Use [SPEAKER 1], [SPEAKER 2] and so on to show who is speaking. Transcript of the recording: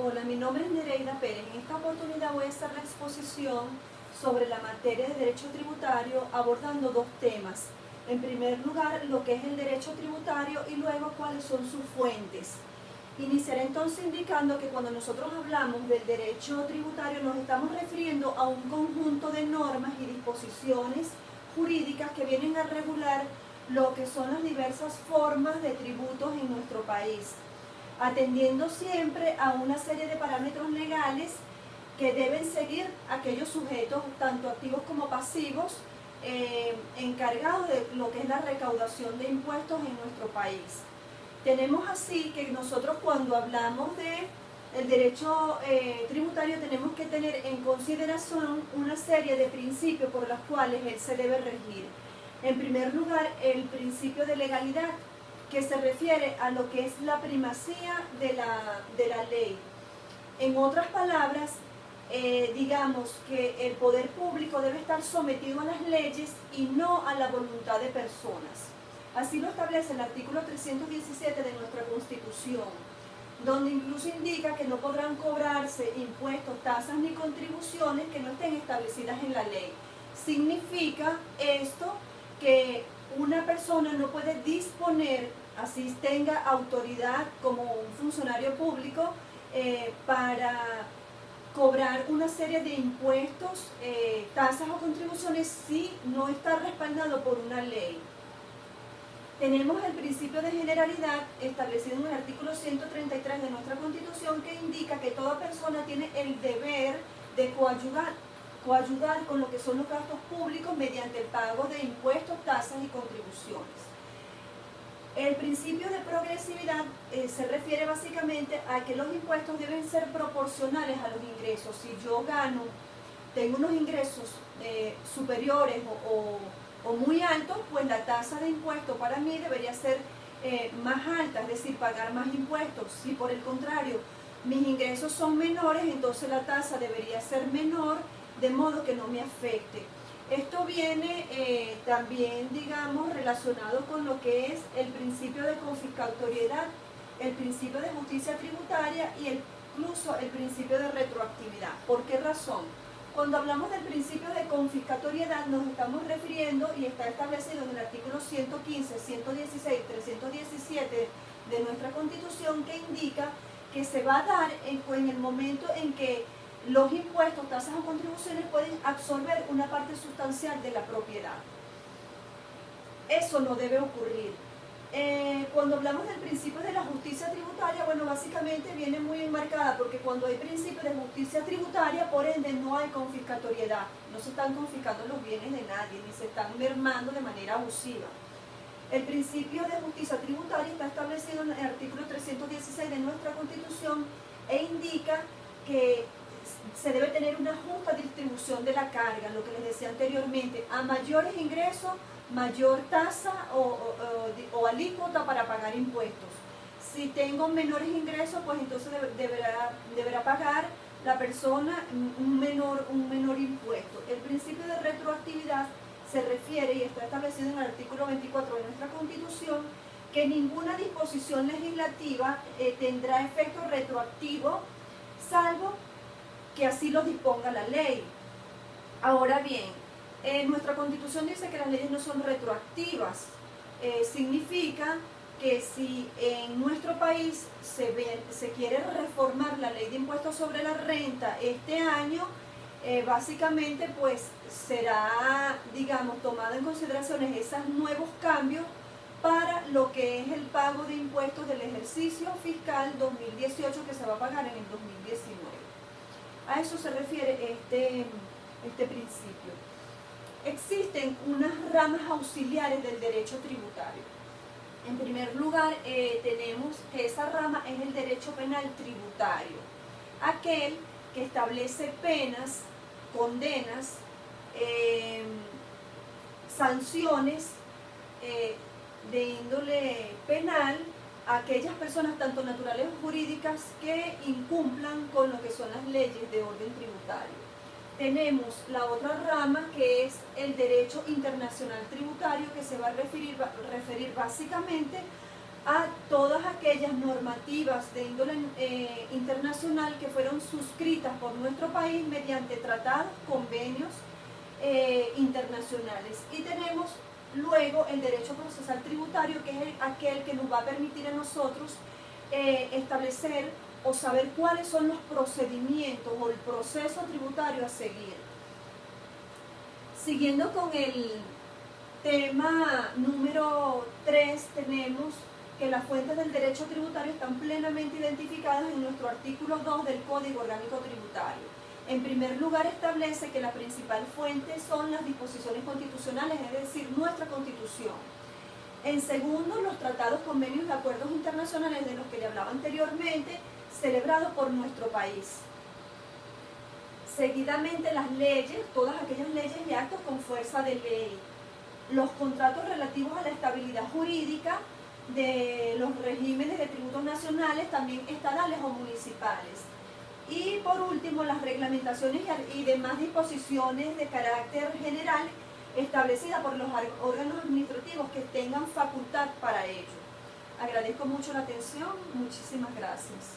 [SPEAKER 1] Hola, mi nombre es Nereida Pérez. En esta oportunidad voy a hacer la exposición sobre la materia de derecho tributario abordando dos temas. En primer lugar, lo que es el derecho tributario y luego cuáles son sus fuentes. Iniciaré entonces indicando que cuando nosotros hablamos del derecho tributario nos estamos refiriendo a un conjunto de normas y disposiciones jurídicas que vienen a regular lo que son las diversas formas de tributos en nuestro país, atendiendo siempre a una serie de parámetros legales que deben seguir aquellos sujetos, tanto activos como pasivos, encargados de lo que es la recaudación de impuestos en nuestro país. Tenemos así que nosotros cuando hablamos de el derecho tributario tenemos que tener en consideración una serie de principios por los cuales él se debe regir. En primer lugar, el principio de legalidad, que se refiere a lo que es la primacía de la ley. En otras palabras, digamos que el poder público debe estar sometido a las leyes y no a la voluntad de personas. Así lo establece el artículo 317 de nuestra Constitución, donde incluso indica que no podrán cobrarse impuestos, tasas ni contribuciones que no estén establecidas en la ley. Significa esto que una persona no puede disponer, así tenga autoridad como un funcionario público, para cobrar una serie de impuestos, tasas o contribuciones si no está respaldado por una ley. Tenemos el principio de generalidad establecido en el artículo 133 de nuestra Constitución, que indica que toda persona tiene el deber de coayudar con lo que son los gastos públicos mediante el pago de impuestos, tasas y contribuciones. El principio de progresividad se refiere básicamente a que los impuestos deben ser proporcionales a los ingresos. Si yo tengo unos ingresos superiores o muy altos, pues la tasa de impuesto para mí debería ser más alta, es decir, pagar más impuestos. Si por el contrario mis ingresos son menores, entonces la tasa debería ser menor, de modo que no me afecte. Esto viene también, digamos, relacionado con lo que es el principio de confiscatoriedad, el principio de justicia tributaria y incluso el principio de retroactividad. ¿Por qué razón? Cuando hablamos del principio de confiscatoriedad nos estamos refiriendo, y está establecido en el artículo 115, 116, 317 de nuestra Constitución, que indica que se va a dar en el momento en que los impuestos, tasas o contribuciones pueden absorber una parte sustancial de la propiedad. Eso no debe ocurrir. Cuando hablamos del principio de la justicia tributaria, bueno, básicamente viene muy enmarcada, porque cuando hay principio de justicia tributaria, por ende no hay confiscatoriedad. No se están confiscando los bienes de nadie, ni se están mermando de manera abusiva. El principio de justicia tributaria está establecido en el artículo 316 de nuestra Constitución e indica que se debe tener una justa distribución de la carga, lo que les decía anteriormente, a mayores ingresos, mayor tasa o alícuota para pagar impuestos. Si tengo menores ingresos, pues entonces deberá pagar la persona un menor impuesto. El principio de retroactividad se refiere, y está establecido en el artículo 24 de nuestra Constitución, que ninguna disposición legislativa tendrá efecto retroactivo, salvo que así lo disponga la ley. Ahora bien, nuestra Constitución dice que las leyes no son retroactivas. Significa que si en nuestro país se quiere reformar la ley de impuestos sobre la renta este año, básicamente pues será, digamos, tomado en consideración esos nuevos cambios para lo que es el pago de impuestos del ejercicio fiscal 2018 que se va a pagar en el 2019. A eso se refiere este principio. Existen unas ramas auxiliares del derecho tributario. En primer lugar, tenemos que esa rama es el derecho penal tributario, aquel que establece penas, condenas, sanciones de índole penal a aquellas personas, tanto naturales o jurídicas, que incumplan con lo que son las leyes de orden tributario. Tenemos la otra rama, que es el derecho internacional tributario, que se va a referir básicamente a todas aquellas aquellas normativas de índole internacional que fueron suscritas por nuestro país mediante tratados, convenios internacionales. Y tenemos luego el derecho procesal tributario, que es aquel que nos va a permitir a nosotros establecer o saber cuáles son los procedimientos o el proceso tributario a seguir. Siguiendo con el tema número 3, tenemos que las fuentes del derecho tributario están plenamente identificadas en nuestro artículo 2 del Código Orgánico Tributario. En primer lugar, establece que la principal fuente son las disposiciones constitucionales, es decir, nuestra Constitución. En segundo, los tratados, convenios y acuerdos internacionales de los que le hablaba anteriormente, celebrados por nuestro país. Seguidamente, las leyes, todas aquellas leyes y actos con fuerza de ley. Los contratos relativos a la estabilidad jurídica de los regímenes de tributos nacionales, también estatales o municipales. Y por último, las reglamentaciones y demás disposiciones de carácter general establecidas por los órganos administrativos que tengan facultad para ello. Agradezco mucho la atención. Muchísimas gracias.